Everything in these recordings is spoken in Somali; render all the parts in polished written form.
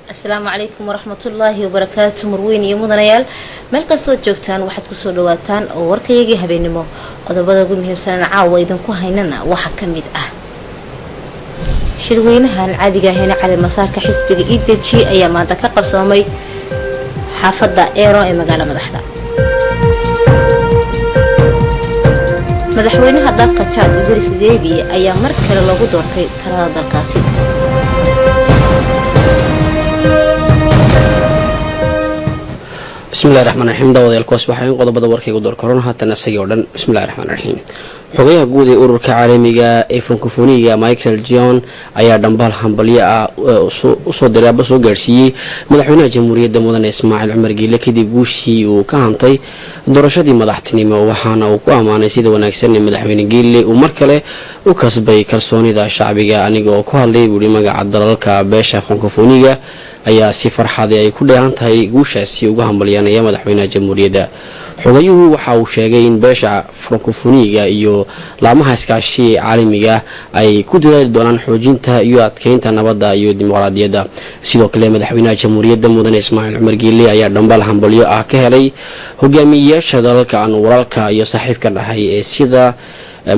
السلام عليكم ورحمة الله وبركاته مروين يمودنيال meel kastoo joogtaan waxaad ku soo dhawaataan oo warkayagii habeenimo qodobada ugu muhiimsan caawa idin ku haynana waxa kamid ah shirweynahan caadiga ah ee cali masaarka xisbiga EDG ayaa maanta ka qabsoomay xaafada Eero ee magaalada madaxda madaxweynaha dalka Chad Idris Deby ayaa mar kale lagu doortay talada dalkaasi بسم الله الرحمن الرحيم داود الكوس waxay qodobada warkayga door korona haatan asagii oo dhan بسم الله الرحمن الرحيم xogayaha guud ee ururka caalamiga ee Francophoniga Michael John ayaa dambal hambalyo ah soo diray soo gaarsiiyay madaxweynaha jamhuuriyadda mudane Ismaaciil Cumar Geele kadib guushii uu ka hantay doorashadii madaxtinimo waxaana uu ku amaanay sida wanaagsan ee madaxweyne Geele uu mar kale u kasbay kalsoonida shacbiga anigoo ku hadlay buri magaca dalalka beesha Francophoniga ayaa si farxad ay ku dheehan tahay guushaasi ugu hambalyanaya madaxweynaha jamhuuriyadda xogayuhu waxa uu sheegay in beesha Francophoniga iyo laamaha iskaashi caalamiga ay ku dadaali doonaan xoojinta iyo adkeynta nabadda iyo dimuqraadiyadda sidoo kale madaxweynaha jamhuuriyadda mudane Ismaaciil Cumar Geele ayaa dambal hambalyo ah ka helay hogaamiyayaasha dalalka aan walaalka iyo saaxiibka dhahay ee sida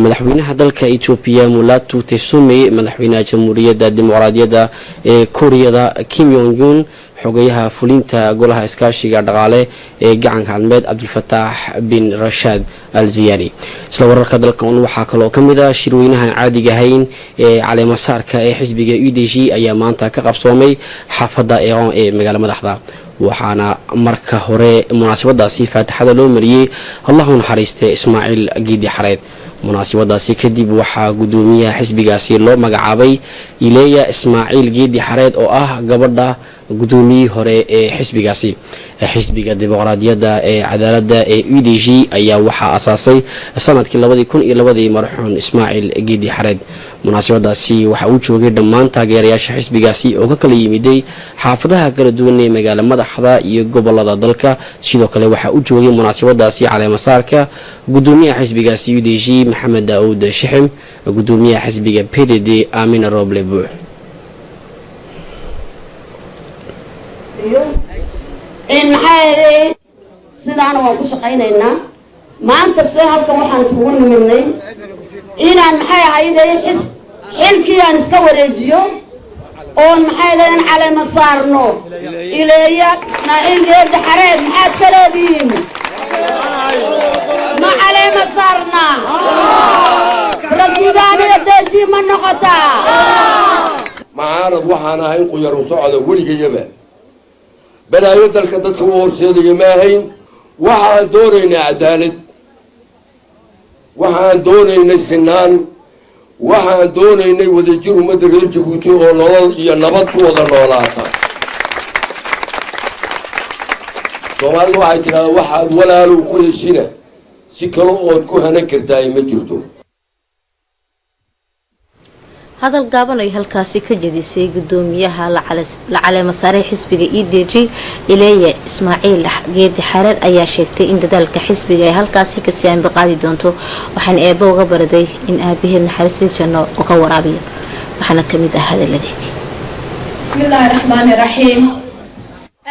madaxweynaha dalka Ethiopia Mulatu Teshome madaxweynaha jamhuuriyadda dimuqraadiyadda ee Koreada Kim Jong Un xogayaha fulinta golaha iskaashiga dhaqaale ee gacanka cadmeed Abdul Fattah bin Rashad Al Ziyani isla wararka dalka waxa kale oo kamid ah shirweynahan caadiga ahayn ee cali masaarka ee xisbiga EDG ayaa maanta ka qabsoomay xaafada Eero ee magaalada madaxda waxaana marka hore munaasabadaasi faataxada loo mariyay Allahu naxariistay Ismaaciil Geedi Xareed munaasabadaasi kadib waxa gudoomiyaha xisbigaasi loo magacaabay Ileeya Ismaaciil Geedi Xareed oo ah gabadha gudoomiyaha hore ee xisbigaasi xisbiga dimuqraadiyadda ee cadaaladda ee EDG ayaa waxa asaasay sanadkii 2002 marxuun Ismaaciil Geedi Xareed munaasabadaasi waxa uu joogay dhammaan taageerayaasha xisbigaasi oo ka kala yimiday xaafadaha kala duwan ee magaalada madaxda iyo gobolada dalka sidoo kale waxa uu joogay munaasabadaasi cali masaarka gudoomiyaha xisbigaasi EDG Maxamed Daawud Shixim gudoomiyaha xisbiga PDD Aamin Roble Buux in maxay sidaan waan ku shaqaynaynaa maanta se halkan waxaan isugu nimidnay inaan maxay ahaydee xilkii aan iska wareejiyo oo maxay ahaydeen cali masaarno Ileeya Ismaaciil Geedi Xareed maxaad ka leedihiin ma cali masaarna rasiidaanada deji ma noqotaa macaanad waxaan ahayn quyaru socda weligayaba balaayo dalka dadka u horseedaya ma ahayn waxaan doonaynaa cadaalad waxaan doonaynay sinaan waxaan doonaynay wadajir ummadda reer Jabuuti oo nolol iyo nabad ku wada noolaata Soomaalidu waxay tiraahdaa waxaad walaalo ku heshina si kale oo ku hanan kartaa ma jirto hadal gaaban ay halkaasi ka jedisay gudoomiyaha la cali masaarka xisbiga EDG Ileeya Ismaaciil Geedi Xareed ayaa sheegtay in dadaalka xisbiga ay halkaasi ka sii qaadi doonto waxaan eebo uga baraday in aabaheed naxariis janno uga waraabiyo waxaana kamid ah hadaladeedii bismillaahir rahmaanir rahiim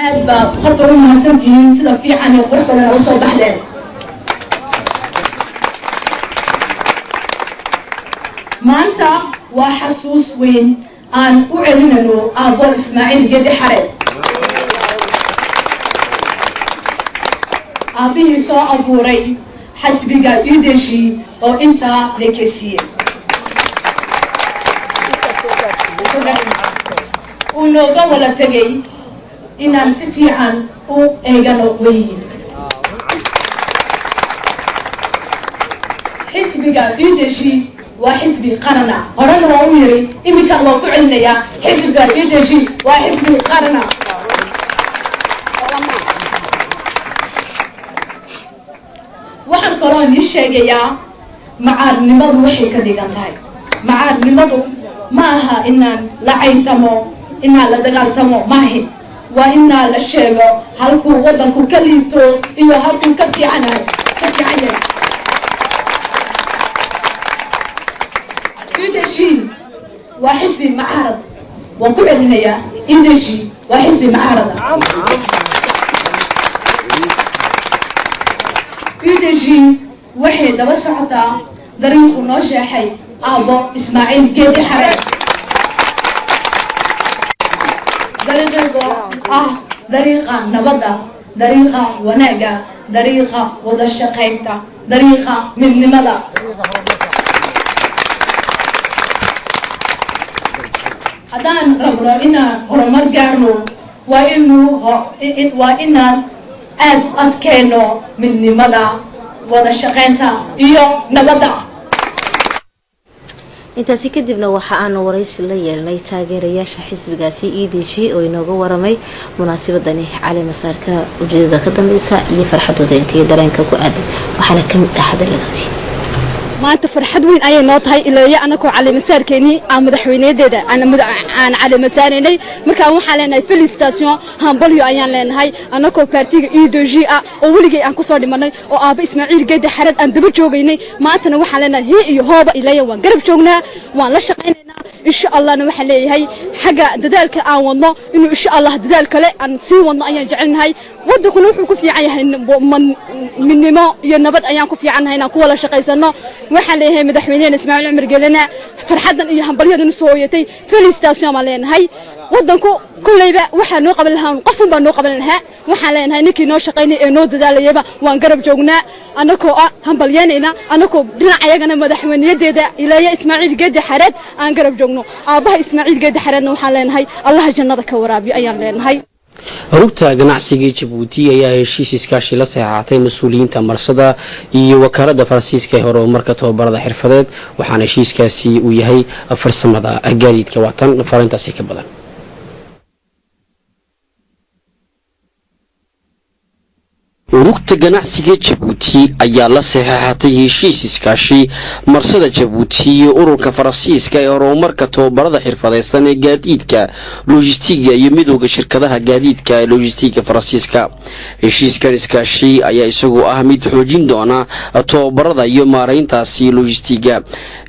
aad baa qorto u mahadsantihiin sida fiican ee qortada oo soo baxdeen maanta waa xasuus weyn aan u celinayno aabbo Ismaaciil Geedi Xareed aabihii soo abuuray xisbiga EDG oo intaa leekesiye uu nooga wada tegay inaan si fiican u eegano weyn xisbiga EDG وحزبي قرنا قرنا وأميري إمي كان وكعلنا يا حزب قال EDG وحزبي قرنا وحن قران يشجع يا معار نمض وحي كذي كنتاي معار نمض معها إن لعيتمو إن لدقالتمو ماهي وإن للشيء هلكو وضنكو كليتو إيو هلكو كفتي عنها كفتي عنها EDG وحزبي معارض وكل علمية EDG وحزب معارضة UDG وحي دابا سعوتا دريقو نوشاحي أبو إسماعيل جيدي حرير دريقو دريقة نبضة دريقة وناقة دريقة وضع الشقيقة دريقة من نمضة هدان ربنا إنا هرمار قارنو وإنا أدكينو من نمضة وضع الشقيقة إيو نبضة intaasi kadibna waxa aanu waraysi la yeelnay taageerayaasha xisbigaasi EDG oo inooga waramay munaasabadani cali masaarka ujeedada ka dambaysa iyo farxadooda intii dareenka ku aaday waxaana ka mid ah hadaladoodii maanta farxad weyn ayay noo tahay ilaa anakoo cali masaarkeeni aan madaxweynadeeda aan cali masaarinay markaan waxaan leenahay felicitation hambalyo ayaan leenahay anakoo partiga EDG ah oo weligay aan ku soo dhimanay oo aaba Ismaaciil Geedi Xarad aan daba joogaynay maantana waxaan leenahay hii iyo hooba ilaa waan garab joognaa waan la shaqaynaynaa insha Allah waxa leeyahay xaga dadaalka aan wadno inuu insha Allah dadaal kale aan sii wadno ayaan jecelnahay wadankuna wuxuu ku fiican yahay midnimo iyo nabad ayaan ku fiicannahay inaan ku wada shaqaysano waxaan leeyahay madaxweynaha Ismaaciil Cumar Gelana farxadan iyo hambalyadan soo hoyatay felicitation ma leenahay wadanku kullayba waxa noo qaban lahaa qof baa noo qaban lahaa waxaan leenahay ninkii noo shaqaynay ee noo dadaalayaba waan garab joognaa anakoo hambalyanayna anakoo dhinac ayagana madaxweynadeeda ilaa Ismaaciil Geedi Xarad aan garab joogno aabaha Ismaaciil Geedi Xaradna waxaan leenahay Allah jannada ka waraabiyo ayaan leenahay rugta ganacsiga Djibouti ayaa heshiis iskaashi la saxaatay mas'uuliyiinta marsada iyo wakaalada Faransiiska ee horumarka tababarada xirfadeed waxaana heshiiskaasi uu yahay farsamada gaadiidka watan farantaasi ka badan rugta ganacsiga Djibouti ayaa la saxaatay heshiis iskaashi marsada Djibouti iyo ururka Faransiiska ee horumarka tababarada xirfadeysan ee gaadiidka logistiga iyo midowga shirkadaha gaadiidka ee logistiga Faransiiska heshiiskan iskaashi ayaa isagu ah mid xoojin doona tababarada iyo maareyntaasi logistiga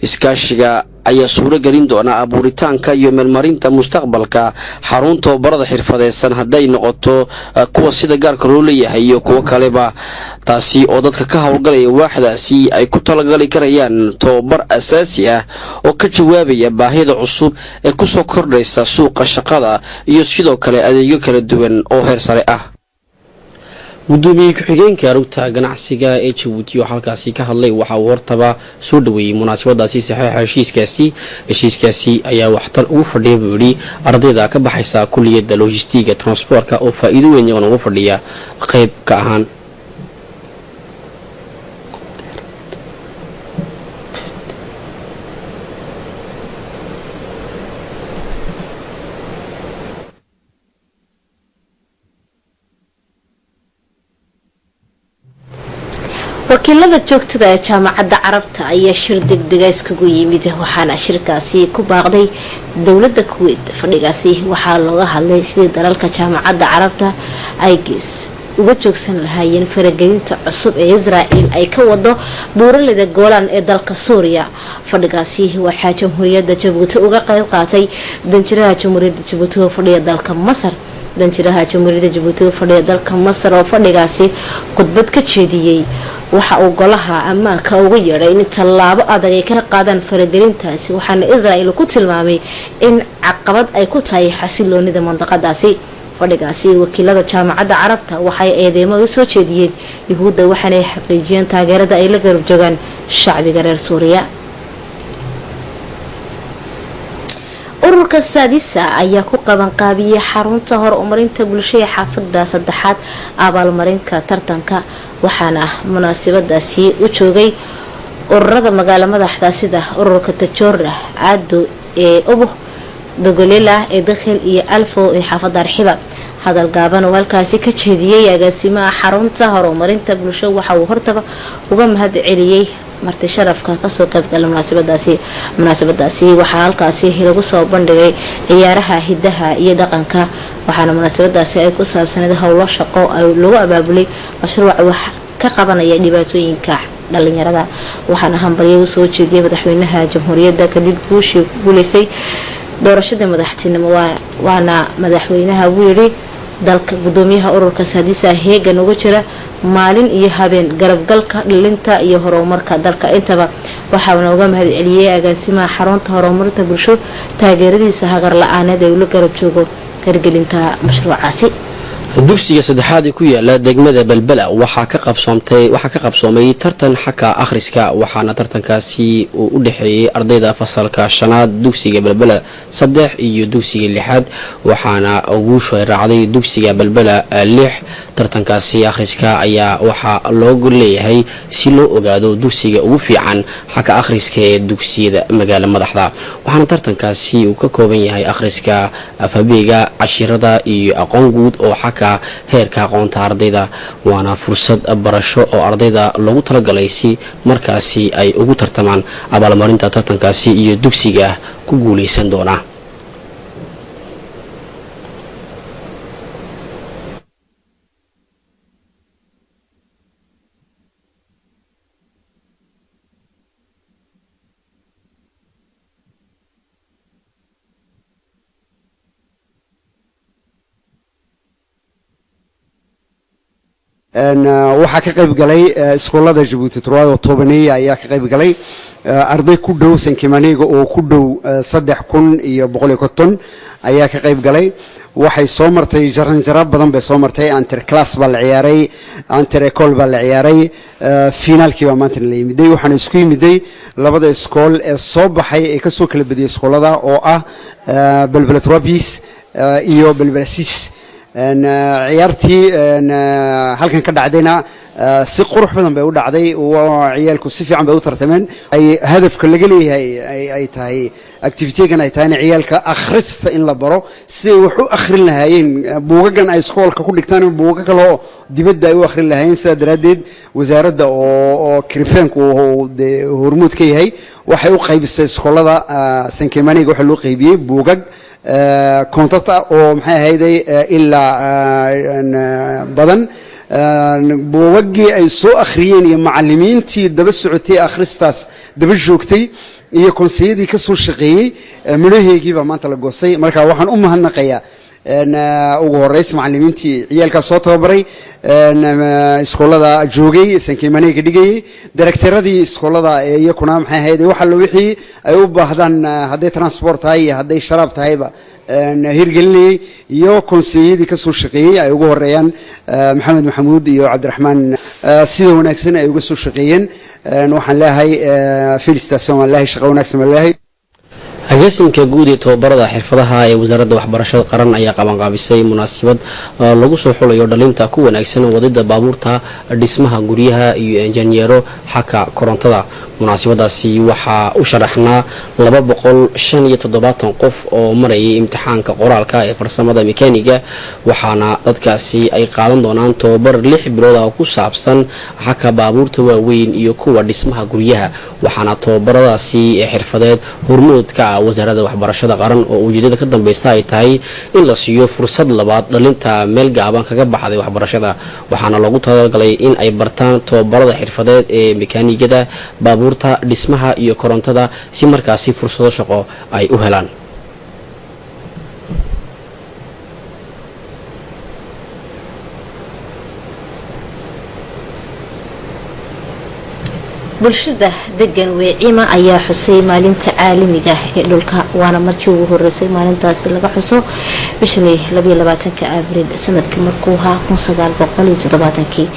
iskaashiga ayaa suuro gelin doona abuuritaanka iyo meelmarinta mustaqbalka xarun tababarada xirfadeysan haday noqoto kuwa sida gaarka loo leeyahay iyo kuwa kaleba taasi oo dadka ka hawlgalaya waaxdaasi ay ku talagali karayaan tababar asaasi ah oo ka jawaabaya baahida cusub ee ku soo kordhaysa suuqa shaqada iyo sidoo kale adeegyo kala duwan oo heer sare ah gudoomiye ku-xigeenka rugta ganacsiga ee Djibouti oo halkaasi ka hadlay waxa uu hortaba soo dhaweeyay munaasabadaasi saxiixa heshiiskaasi ayaa waxtar ugu fadhiyay buu yiri ardayda ka baxaysa kulliyadda logistiga transportka oo faa'iido weyn ugu fadhiya qayb ka ahaan wakiilada joogtada ee jaamacadda carabta ayaa shir degdeg ah iskugu yimid waxaana shirkaasi ku baaqday dawladda Kuwait fadhigaasi waxaa looga hadlay sidii dalalka jaamacadda carabta ay uga joogsan lahaayeen faragelinta cusub ee Israa'iil ay ka wado buuraleyda Golan ee dalka Suuriya fadhigaasi waxaa jamhuuriyadda Djibouti uga qayb qaatay danjiraha jamhuuriyadda Djibouti oo fadhiya dalka Masar danjiraha jamhuuriyadda Djibouti oo fadhiya dalka Masar oo fadhigaasi khudbad ka jeediyay waxa uu golaha ammaanka uga yeeray in tallaabo adag ay ka qaadaan faragelintaasi waxaana Israa'iil ku tilmaamay in caqabad ay ku tahay xasiloonida mandaqadaasi fadhigaasi wakiilada jaamacadda carabta waxay eedeymo u soo jeediyeen Yahuudda waxaana ay xaqiijiyeen taageerada ay la garab joogaan shacbiga reer Suuriya ururka Saadisa ayaa ku qaban qaabiyay xarunta horumarinta bulshada xaafadda saddexaad abaalmarinta tartanka waxaana munaasabadaasi u joogay ururada magaalada madaxda sida ururka Tajoora Aado ee Obo Dogolela ee dakhil iyo Alfo ee xaafadda Arxiba hadal gaaban oo halkaasi ka jeediyay agaasimaha xarunta horumarinta bulshada waxa uu hortaba uga mahad celiyay marti sharafka ka soo qayb galay munaasabadaasi waxaa halkaasi lagu soo bandhigay ciyaaraha hidaha iyo dhaqanka waxaana munaasabadaasi ay ku saabsanayd howlo shaqo ay lagu abaabulay mashruuc wax ka qabanaya dhibaatooyinka dhalinyarada waxaana hambalyo soo jeediyay madaxweynaha jamhuuriyadda kadib guuleystay doorashada madaxtinimo waana madaxweynaha wuu yidhi dalka gudoomiyaha ururkaas hadiisa heegan uga jira maalin iyo habeen garabgalka dhilinta iyo horumarka dalka intaba waxaana uga mahad celiyay agaasimaha xarunta horumarinta bulsho taageeradiisa hagar la-aaneed ee ula garab joogo hirgelinta mashruucaasi dugsiga saddexaad ee ku yaala degmada balbala waxaa ka qabsoomay tartan xagga akhriska waxaana tartankaasi uu u dhexeeyay ardayda fasalka shanaad dugsiga balbala 3 iyo dugsiga 6 waxaana guushu ay raacday dugsiga balbala 6 tartankaasi akhriska ayaa waxaa loogu leeyahay si loo ogaado dugsiga ugu fiican xagga akhriska ee dugsiyada magaala madaxda waxaana tartankaasi uu ka kooban yahay akhriska alfaabeega casharada iyo aqoon guud oo heerka aqoonta ardayda waana fursad barasho oo ardayda loogu talagalay si markaasi ay ugu tartamaan abaalmarinta tartankaasi iyo dugsiga ku guuleysan doona waxaa ka qayb galay iskuulada Djibouti Turwado Tobaniya ayaa ka qayb galay arday ku dhow Sankimaniga oo ku dhow 3150 ayaa ka qayb galay waxay soo martay jaranjaro badan bay soo martay inter class baa la ciyaaray inter école baa la ciyaaray finaalkii baa maanta la yimiday waxaan isku yimiday labada iskool ee soo baxay ee ka soo kala badiyay iskoolada oo ah Balbala 3 bis iyo Balbala 6 ciyaartii halkan ka dhacdayna si qurux badan bay u dhacday oo ciyaalku si fiican bay u tartameen ay hadafka laga leeyahay ay tahay activity-gan ay tahay ciyaalka akhrista in la baro si wax u akhrin lahaayeen buugagan ay iskoolka ku dhigtaan buugaga kale oo dibadda ay u akhrin lahaayeen sida daraadeed wasaaradda oo kirifeenku hormuud ka yahay waxay u qaybisay iskoolada Sankimaniga waxa loo qaybiyay buugag kontata oo maxay ahaydey ilaa badan buugagii ay soo akhriyeen iyo macallimiintii daba socotay akhristaas daba joogtay iyo konseyadii ka soo shaqeeyay midhaheegii baa maanta la goostay marka waxaan u mahadnaqayaa ugu horeys macallimiintii ciyaalka soo tababaray iskoolada joogay Sankimaniga dhigay directoradii iskoolada iyakuna maxay ahayd waxa la wixii ay u baahdaan haday transport tahay haday sharaab tahayba hirgelinay iyo konseyadii ka soo shaqeeyay ay ugu horeeyaan Maxamed Maxamuud iyo Cabdiraxmaan sida wanaagsan ay uga soo shaqeeyeen waxaan leeyahay felicitation wallahi shaqo wanaagsan wallahi agaasimka guud ee tababarada xirfadaha ee wasaaradda waxbarashada qaran ayaa qabanqaabisay munaasabad lagu soo xulayo dhalinta ku wanaagsan wadida baabuurta dhismaha guryaha iyo injineero xagga korontada munaasabadaasi waxaa u sharaxnaa 275 qof oo marayay imtixaanka qoraalka ee farsamada mekaaniga waxaana dadkaasi ay qaadan doonaan tababar 6 bilood oo ku saabsan xagga baabuurta waaweyn iyo kuwa dhismaha guryaha waxaana tababaradaasi xirfadeed hormuudka wasaaradda waxbarashada qaran oo ujeedada ka dambaysa ay tahay in la siiyo fursad labaad dhalinta meel gaaban kaga baxday waxbarashada waxaana loogu talagalay in ay bartaan tababarada xirfadeed ee mekaanigada baabuurta dhismaha iyo korontada si markaasi fursado shaqo ay u helaan bulshada degan weecima ayaa xusay maalinta caalamiga ee dhulka waana markii ugu horeysay maalintaasi laga xuso bishii 22 abriil sanadkii markuu ahaa 1970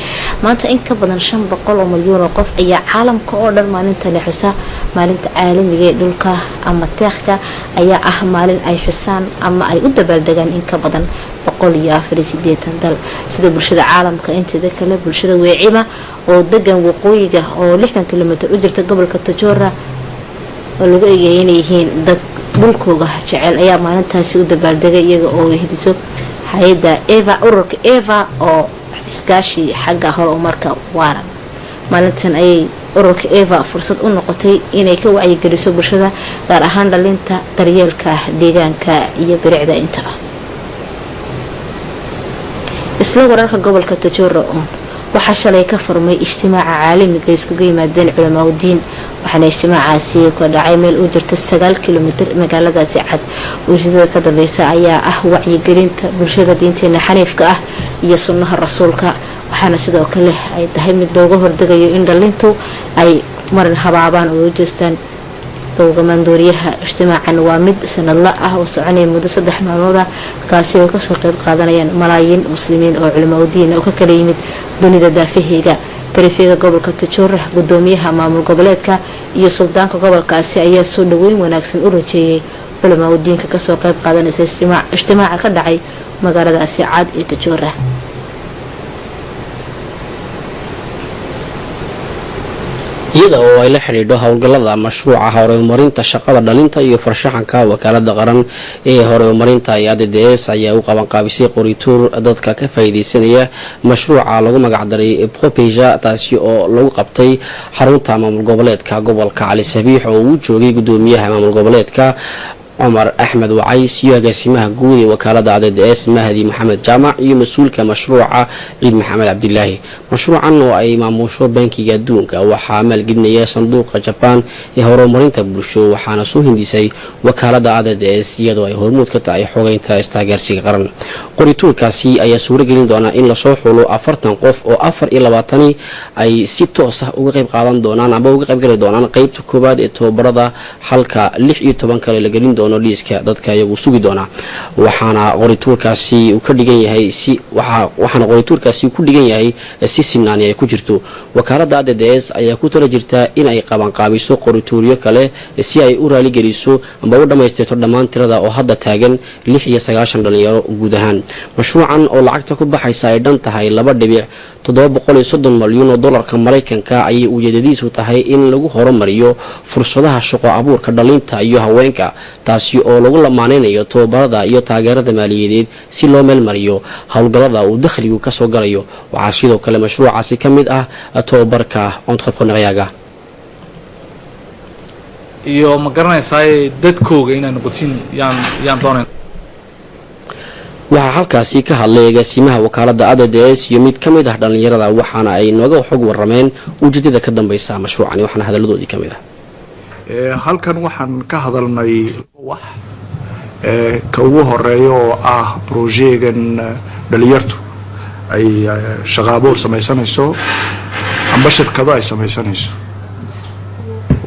maanta in ka badan 500 oo milyan oo qof ayaa caalamka oo dhan maalinta la xusa maalinta caalamiga ee dhulka ama taariikhka ayaa ah maalin ay xusaan ama ay u dabaaldegaan in ka badan 148 dal sida bulshada caalamka inteeda kale bulshada weecima oo degan waqooyiga oo 60 kilomitir u jirta gobolka Tajora oo lagu eegay inay yihiin dad dhulkooda jecel ayaa maalintaasi u dabaaldegay iyaga oo hediso hay'adda Eva ururka Eva oo iskaashi xagga horumarka waara maalintan ayay ururka Eva fursad u noqotay inay ka wacyigeliso bulshada gaar ahaan dhalinta daryeelka deegaanka iyo bilicda inta isla wararka gobolka Tajora waxaa shalay ka furmay ijtimaaca caalamiga ay iskugu yimaadeen culamaa udiin waxaana ijtimaacaasi ka dhacay meel u jirta 9 kilomitir magaaladaasi cad ujeedada ka dambeysa ayaa ah wacyigelinta bulshada diinteena xaniifka ah iyo sunnaha rasuulka waxaana sidoo kale ay tahay mid looga hordegayo in dhalintu ay marin habaabaan oo u jeestaan dowgamandooriyaha ijtimaacan waa mid sanadla ah oo soconaya muddo 3 maalmood ah kaasi oo kasoo qayb qaadanayaan malaayiin muslimiin oo culamaa udiin oo ka kala yimid dunida daafaheega بريفيغا gobolka Tijora gudoomiyaha maamul goboleedka iyo suldaanka gobolkaasi ayaa soo dhaweyn wanaagsan u rajeeyay culamaa udiinka ka soo qayb qaadanaysa ijtimaaca ka dhacay magaaladaasi cad ee Tijora iyada oo ay la xiriidho howlgallada mashruuca horumarinta shaqada dhalinta iyo farshaxanka wakaalada qaran ee horumarinta ADDS ayaa u qaban qaabisay qorituur dadka ka faa'iideysanaya mashruuca lagu magac daray Propeja taasi oo lagu qabtay xarunta maamul goboleedka gobolka Cali Sabiix oo uu joogay gudoomiyaha maamul goboleedka عمر أحمد وعيس يقسمها جودي وكالة عدد اس مهدي محمد جامع مسؤول كمشروع عيد محمد عبد الله مشروعا وأي ماموشو بنكي جدونك وحامل جنية صندوق جابان يهورو مرين تبرشو وحانسو هندسي وكالة عدد اس يدو أي هرمود كتاي حوغين تا استاجر سيغرن قريتور كاسي أي سورة جلين دونا إن لصوحولو أفرتن قف أو أفر إلا باطني أي سيبتو صح وغيب قادم دونان أبو غيب جري دونان قيب تكوباد إتو بردا حلقة لحيو تبانك لجلين دون liiska dadka iyagu sugi doona waxaana qorituurkaasi uu ka dhigan yahay si sinaani ay ku jirto wakaalada ADDS ayaa ku tala jirta in ay qaban qaabiso qorituuryo kale si ay u raali geliso amba u dhameystirto dhammaan tirada oo hadda taagan 96 dhalinyaro guud ahaan mashruucan oo lacagta ku baxaysa ay dhan tahay 2.730 malyan oo dollarka Mareykanka ay ujeedadiisu tahay in lagu horumariyo fursadaha shaqo abuurka dhalinta iyo haweenka taasi oo lagu lamaaneynayo tababarada iyo taageerada maaliyadeed si loo meel mariyo hawlgallada uu dakhligu ka soo galayo waxa sidoo kale mashruucaasi kamid ah tababarka entrepreneuriaga iyo ma garanaysaa dadkooga inaan noqotin yaan doonay waxaa halkaasi ka hadlay agaasimaha wakaalada ADDS iyo mid kamid ah dhalinyarada waxaana ay nooga xog warameen ujeedada ka dambaysa mashruucan waxaana hadaladoodii kamid ah halkan waxaan ka hadalnay wax ka ugu horeeyo oo ah projectgan dhalinyartu ay shaqaaboor samaysanayso amba shirkado ay samaysanayso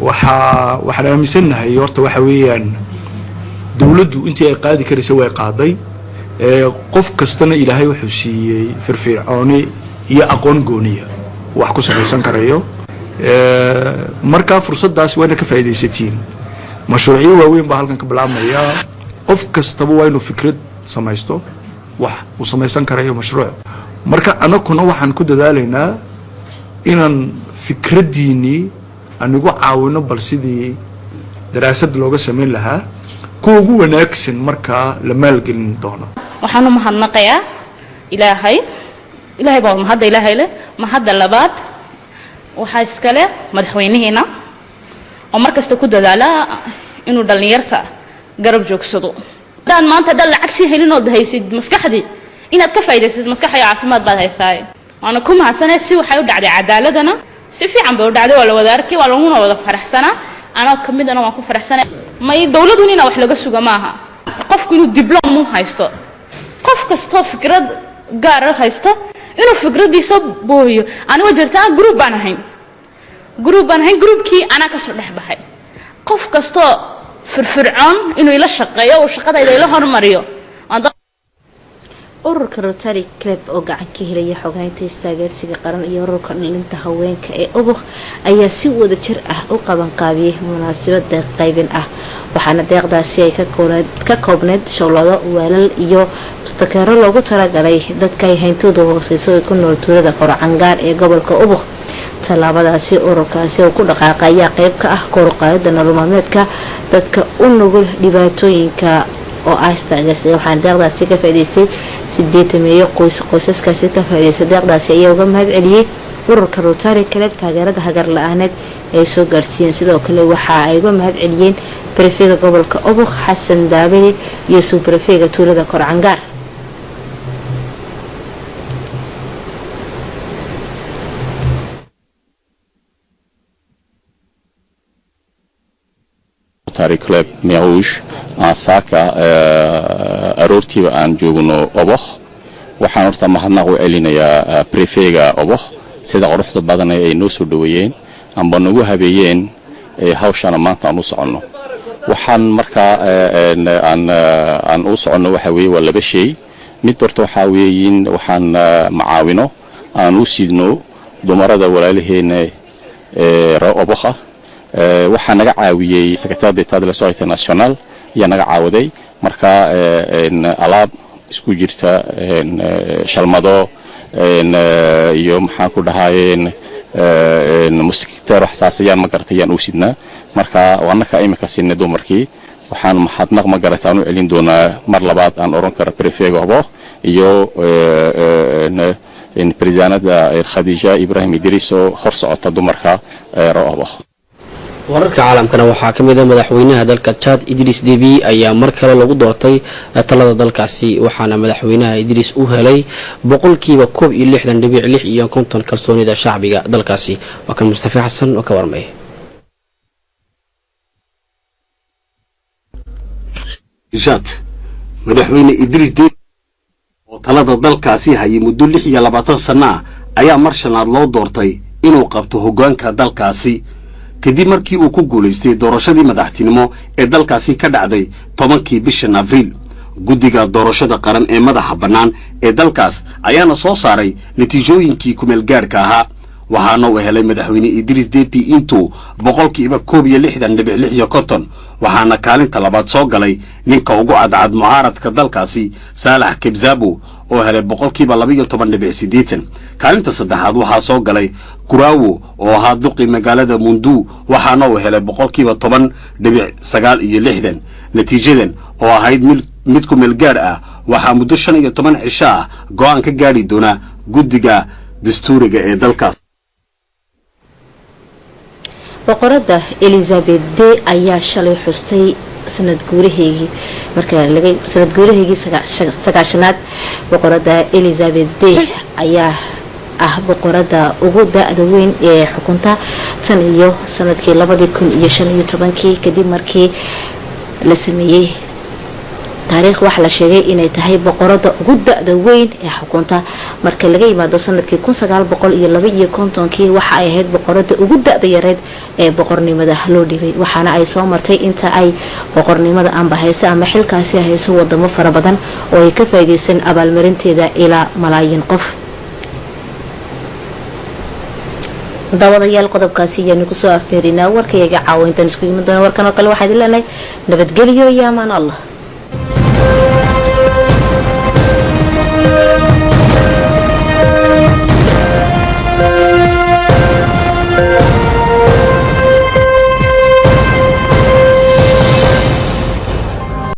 waxaan aaminsanahay horta waxa weeyaan dawladdu intii ay qaadi karaysay way qaaday qof kastana ilaahay wuxuu siiyey firfircooni iyo aqoon gooniya wax ku samaysan karayo marka fursadaas wayna ka faa'iideysatiin mashruucyo waaweyn baa halkan ka bilaabmaya qof kastaba waa inuu fikrad samaysto wax uu samaysan karayo mashruuc marka anaguna waxaan ku dadaalaynaa inaan fikradiini anigu caawino bal sidii daraasad looga sameyn lahaa kuwa ugu wanaagsan marka la maalgelin doono waxaan u mahadnaqayaa ilaahay baa mahadda ilaahay leh mahadda labaad waxaa iskale madaxweynaheena oo markasta ku dadaala inuu dhalinyarta garab joogsado hadaan maanta dal lacag si helin oo haysid maskaxdii inaad ka faa'iideysid maskaxda caafimaad baad haysaa waana ku mahadsanay si waxay u dhacday cadaaladana si fiican bay u dhacday waa la wada arkay waa laguna wada faraxsanaa anaa kamidana waan ku faraxsanay may dawladdu inaa wax laga suga maaha qofku inuu diblom u haysto qof kastoo fikrad gaar ah haysto inuu fikradiisa booyo aniga jirtaa group baan ahayn groupkii ana ka soo dhex baxay qof kastoo firfircoon inuu ila shaqeeyo oo shaqadayda ila hormariyo ururka Rotary Club oo gacan ka helaya xogaynta istaageersiga qaran iyo ururka dhalinta haweenka ee Ubuk ayaa si wada jir ah u qaban qaabiyay munaasabad qaybin ah waxaana deeqdaasi ay ka koobneed shawlado weelal iyo mustaqaro loogu talagalay dadka ay hayntooda hooseyso ee ku nool tuulada Qoracangaar ee gobolka Ubuk talaabadaasi ururkaasi oo ku dhaqaaqaya qayb ka ah kor u qaadida nolol maalmeedka dadka u nugul dhibaatooyinka oo aastaagaasi waxaan deeqdaasi ka faa'iideysay 8 qoysaskaasi ka faa'iideysay deeqdaasi ayaa uga mahad celiyay ururka Rotary Club taageerada hagar la'aaneed ay soo gaarsiiyeen sidoo kale waxa ay uga mahad celiyeen prefega gobolka Ubuk Xasan Daabili iyo subprefega tuulada Qoracangaar Rotary Club Merouge saaka aroortiiba aan joogno Obokh waxaan horta mahadnaq u celinayaa prefega Obokh sida quruxda badan ay noo soo dhaweeyeen amba nagu habeeyeen hawshana maanta aan u socono waxaan markaa aan u socono waxa weeye waa laba shay mid horta waxa weeyin waxaan macaawino aan u sidno dumarada walaalaheena Obokh waxaa naga caawiyey secretary d'État de la Société nationale iyo naga caawaday marka alaab isku jirta shalmado iyo maxaan ku dhahaayeen musikteer wax saasayaan ma garatayaan u sidnaa marka waanaka imika sinay dumarkii waxaan mahadnaq ma garataan u celin doonaa mar labaad aan oran karo prefega Obokh iyo presidenta Khadija Ibrahim Idris oo hor socota dumarka Obokh wararka caalamkana waxaa ka mid ah madaxweynaha dalka Chad Idris Deby ayaa mar kale lagu doortay talada dalkaasi waxaana madaxweynaha Idris u helay boqolkiiba 61.6 iyo 50 kalsoonida shacbiga dalkaasi waa kan Mustafa Xasan oo ka warmay Chad madaxweyne Idris Deby oo talada dalkaasi hayay muddo 26 sano ayaa mar shanaad loo doortay inuu qabto hoggaanka dalkaasi kadib markii uu ku guuleystay doorashadii madaxtinimo ee dalkaasi ka dhacday 10kii bishan Abriil guddiga doorashada qaran ee madaxa bannaan ee dalkaas ayaana soo saaray natiijooyinkii kumeel gaarka ahaa waxaana uu helay madaxweyne Idris Deby intuu boqolkiiba 61.6 waxaana kaalinta labaad soo galay ninka ugu cadcad mucaaradka dalkaasi Saalax Kebzabo oo helay boqolkiiba 12.8 kaalinta saddexaad waxaa soo galay Kurawo oo ahaa duqi magaalada Mundu waxaana uu helay boqolkiiba 10.9 natiijadan oo ahayd mid ku meel gaar ah waxaa muddo 15 cisho ah go'aan ka gaari doona guddiga dastuuriga ee dalkaas boqorada Elizabeth II ayaa shalay xustay sanad guuraheegii sagaashanaad boqorada Elizabeth II ayaa ah boqorada ugu da'da weyn ee xukunta tan iyo sanadkii 2015 kadib markii la sameeyay taariikh wax la sheegay inay tahay boqorada ugu da'da weyn ee xukunta marka laga yimaado sanadkii 1952 waxa ay ahayd boqorada ugu da'da yareed ee boqornimada loo dhibay waxaana ay soo martay inta ay boqornimada aanba hayso ama xilkaasi hayso wadamo fara badan oo ay ka faa'iideysan abaalmarinteeda ilaa malaayiin qof daawadayaal qodobkaasi ayaan ku soo afmeerinaa warkayaga caawintan isku yimid doona warkan oo kale waxaad ilaahay nabadgeliyo iyo amaan Allah